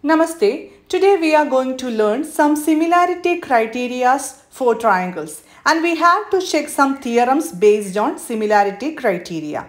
Namaste. Today we are going to learn some similarity criteria for triangles, and we have to check some theorems based on similarity criteria.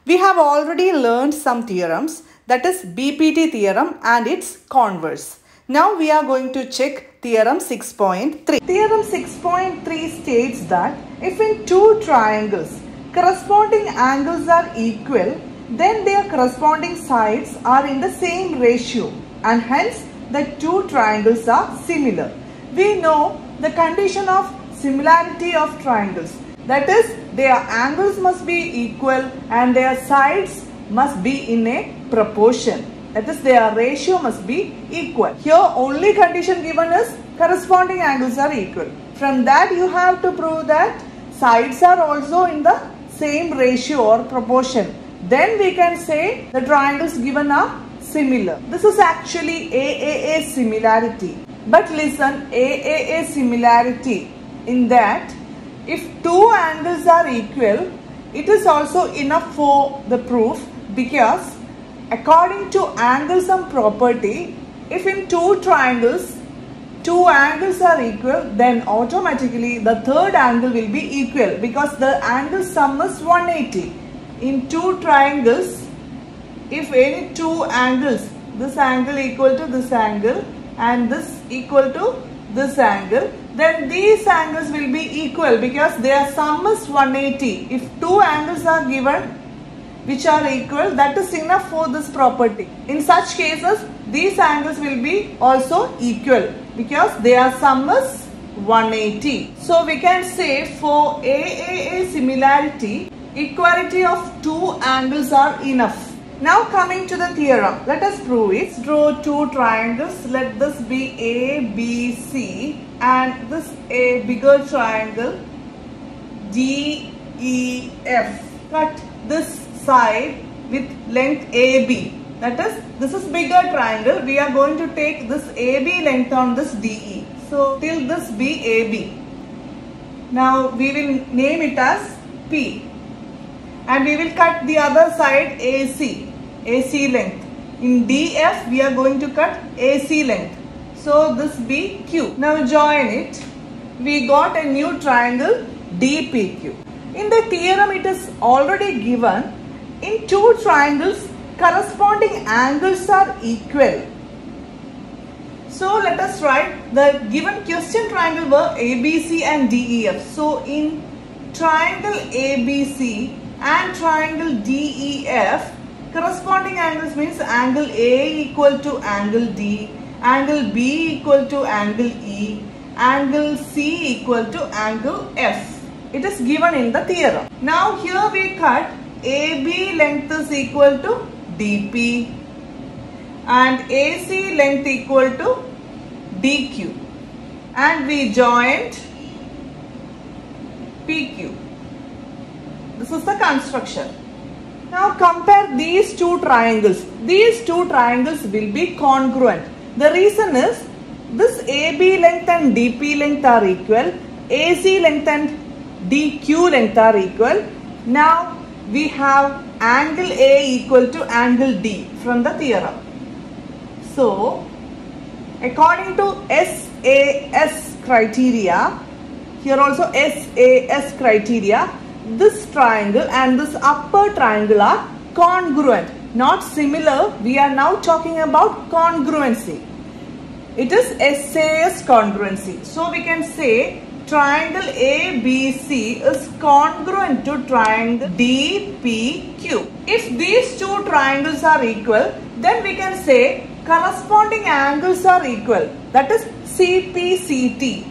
We have already learned some theorems, that is BPT theorem and its converse. Now we are going to check theorem 6.3. Theorem 6.3 states that if in two triangles corresponding angles are equal, then their corresponding sides are in the same ratio, and hence the two triangles are similar. We know the condition of similarity of triangles, that is their angles must be equal and their sides must be in a proportion, that is their ratio must be equal. Here only condition given is corresponding angles are equal. From that you have to prove that sides are also in the same ratio or proportion. Then we can say the triangles given are similar. This is actually AAA similarity. But listen, AAA similarity in that if two angles are equal, it is also enough for the proof, because according to angle sum property, if in two triangles, two angles are equal, then automatically the third angle will be equal, because the angle sum is 180. In two triangles, if any two angles, this angle equal to this angle and this equal to this angle, then these angles will be equal because their sum is 180. If two angles are given which are equal, that is enough for this property. In such cases, these angles will be also equal because their sum is 180. So we can say for AAA similarity, equality of two angles are enough. Now coming to the theorem, let us prove it. Draw two triangles. Let this be A, B, C, and this a bigger triangle D, E, F. Cut this side with length AB. That is, this is bigger triangle. We are going to take this AB length on this DE. So till this be AB. Now we will name it as P. And we will cut the other side AC length. In DF we are going to cut AC length. So this be Q. Now join it. We got a new triangle DPQ. In the theorem it is already given in two triangles corresponding angles are equal. So let us write the given question triangle were ABC and DEF. So in triangle ABC and triangle DEF, corresponding angles means angle A equal to angle D, angle B equal to angle E, angle C equal to angle F. It is given in the theorem. Now here we cut AB length is equal to DP and AC length equal to DQ, and we joined PQ. This is the construction. Now compare these two triangles. These two triangles will be congruent. The reason is this AB length and DP length are equal. AC length and DQ length are equal. Now we have angle A equal to angle D from the theorem. So according to SAS criteria, here also SAS criteria, this triangle and this upper triangle are congruent, not similar. We are now talking about congruency. It is SAS congruency. So we can say triangle ABC is congruent to triangle DPQ. If these two triangles are equal, then we can say corresponding angles are equal. That is CPCT.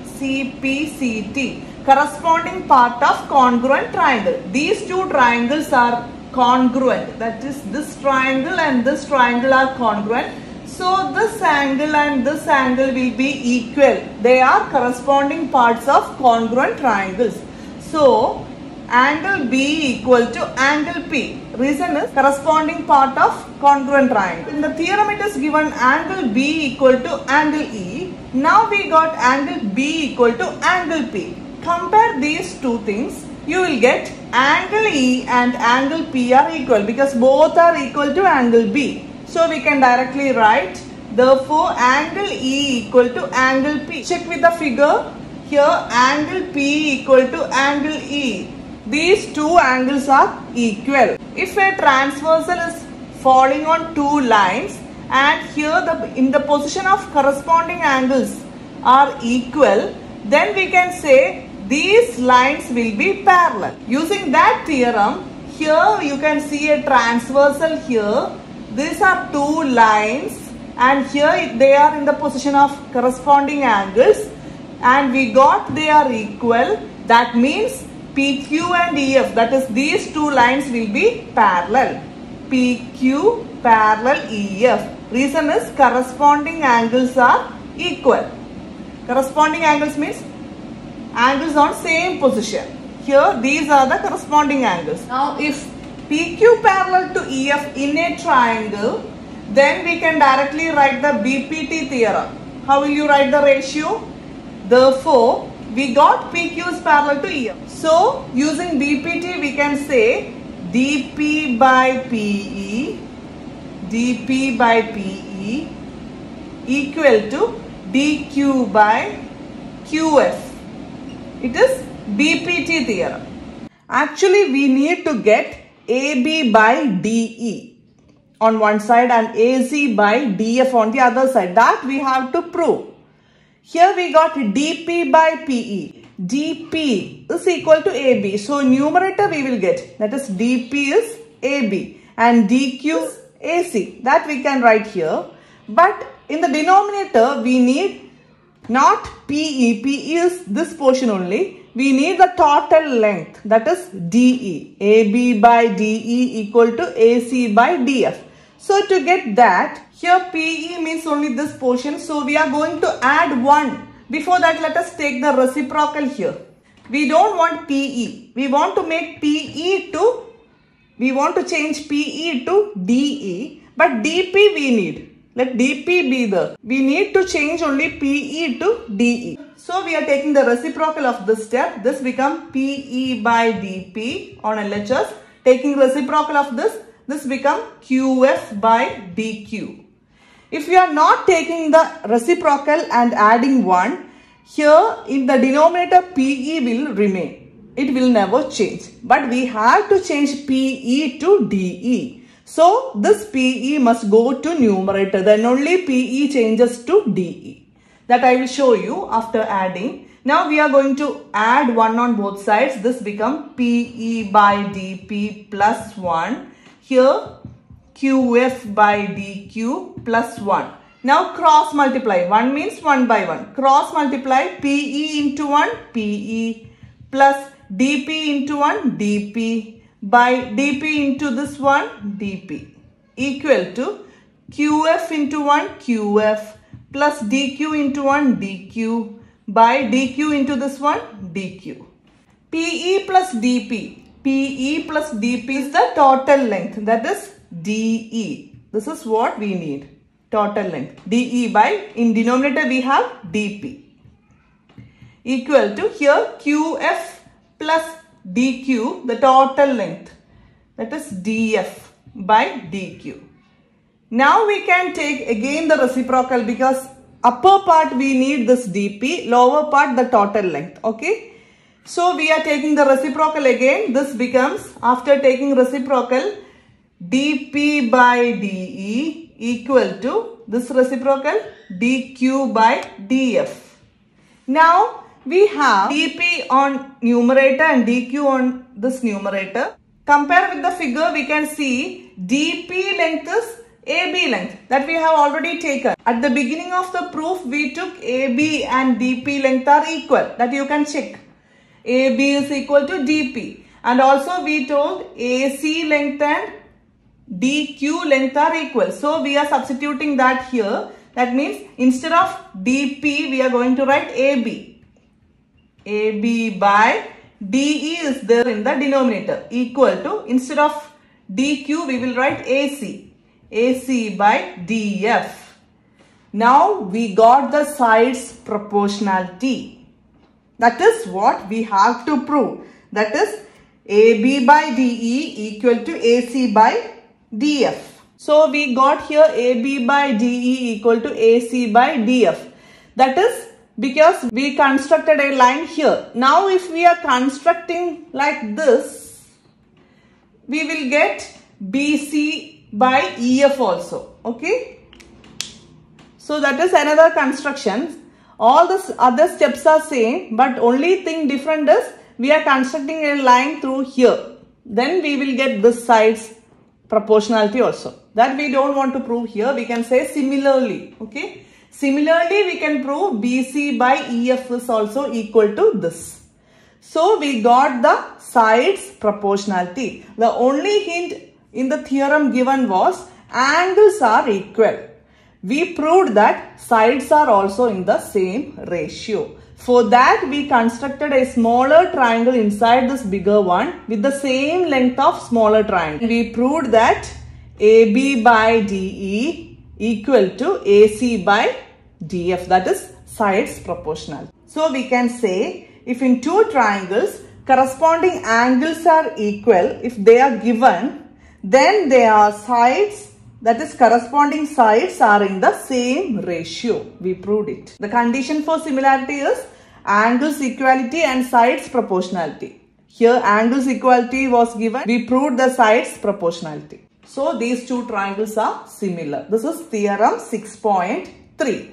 Corresponding part of congruent triangle. These two triangles are congruent. That is, this triangle and this triangle are congruent. So this angle and this angle will be equal. They are corresponding parts of congruent triangles. So angle B equal to angle P. Reason is corresponding part of congruent triangle. In the theorem it is given angle B equal to angle E. Now we got angle B equal to angle P. Compare these two things, you will get angle E and angle P are equal because both are equal to angle B. So we can directly write Therefore, angle E equal to angle P. Check with the figure. Here, angle P equal to angle E. These two angles are equal. If a transversal is falling on two lines and here in the position of corresponding angles are equal, then we can say these lines will be parallel. Using that theorem, here you can see a transversal here. These are two lines and here they are in the position of corresponding angles and we got they are equal. That means PQ and EF, that is these two lines will be parallel. PQ parallel EF. Reason is corresponding angles are equal. Corresponding angles means angles on same position. Here these are the corresponding angles. Now if PQ parallel to EF in a triangle, then we can directly write the BPT theorem. How will you write the ratio? Therefore, we got PQ is parallel to EF. So, using BPT we can say dP by PE equal to dQ by QF. It is BPT theorem. Actually, we need to get AB by DE on one side and AC by DF on the other side. That we have to prove. Here we got dP by PE. dP is equal to AB. So numerator we will get, that is dP is AB and dQ is AC. That we can write here. But in the denominator we need not PE. PE is this portion only. We need the total length, that is DE. AB by DE equal to AC by DF. So to get that, here PE means only this portion. So we are going to add 1. Before that, let us take the reciprocal here. We don't want PE. We want to make PE to, we want to change PE to DE. But DP we need. Let DP be there. We need to change only PE to DE. So we are taking the reciprocal of this step. This becomes PE by DP on LHS. Taking reciprocal of this becomes QF by DQ. If we are not taking the reciprocal and adding 1, here in the denominator PE will remain. It will never change. But we have to change PE to DE. So this PE must go to numerator. Then only PE changes to DE. That I will show you after adding. Now we are going to add 1 on both sides. This becomes PE by DP plus 1. Here QF by DQ plus 1. Now cross multiply. 1 means 1 by 1. Cross multiply PE into 1 PE plus DP into 1 DP by DP into this one DP equal to QF into 1 QF plus DQ into 1 DQ by DQ into this one DQ. PE plus DP. PE plus DP is the total length, that is DE. This is what we need. Total length. DE by, in denominator we have DP. Equal to here QF plus DQ, the total length. That is DF by DQ. Now we can take again the reciprocal because upper part we need this DP, lower part the total length. Okay. So we are taking the reciprocal again. This becomes, after taking reciprocal, dP by dE equal to this reciprocal dQ by dF. Now we have dP on numerator and dQ on this numerator. Compare with the figure, we can see dP length is AB length that we have already taken. At the beginning of the proof, we took AB and dP length are equal. That you can check. AB is equal to dP. And also we told AC length and DQ length are equal. So we are substituting that here. That means instead of DP, we are going to write AB. AB by DE is there in the denominator equal to, instead of DQ, we will write AC. AC by DF. Now we got the sides proportionality. That is what we have to prove. That is AB by DE equal to AC by DF. So we got here AB by DE equal to AC by DF. That is because we constructed a line here. Now if we are constructing like this, we will get BC by EF also. Okay. So that is another construction. All the other steps are same, but only thing different is we are constructing a line through here. Then we will get this side's proportionality also. That we don't want to prove here. We can say similarly. Okay. Similarly, we can prove BC by EF is also equal to this. So we got the sides proportionality. The only hint in the theorem given was angles are equal. We proved that sides are also in the same ratio. For that, we constructed a smaller triangle inside this bigger one with the same length of smaller triangle. We proved that AB by DE equal to AC by DF, that is sides proportional. So we can say if in two triangles corresponding angles are equal, if they are given, then their sides, that is corresponding sides, are in the same ratio. We proved it. The condition for similarity is angles equality and sides proportionality. Here angles equality was given. We proved the sides proportionality. So these two triangles are similar. This is theorem 6.3.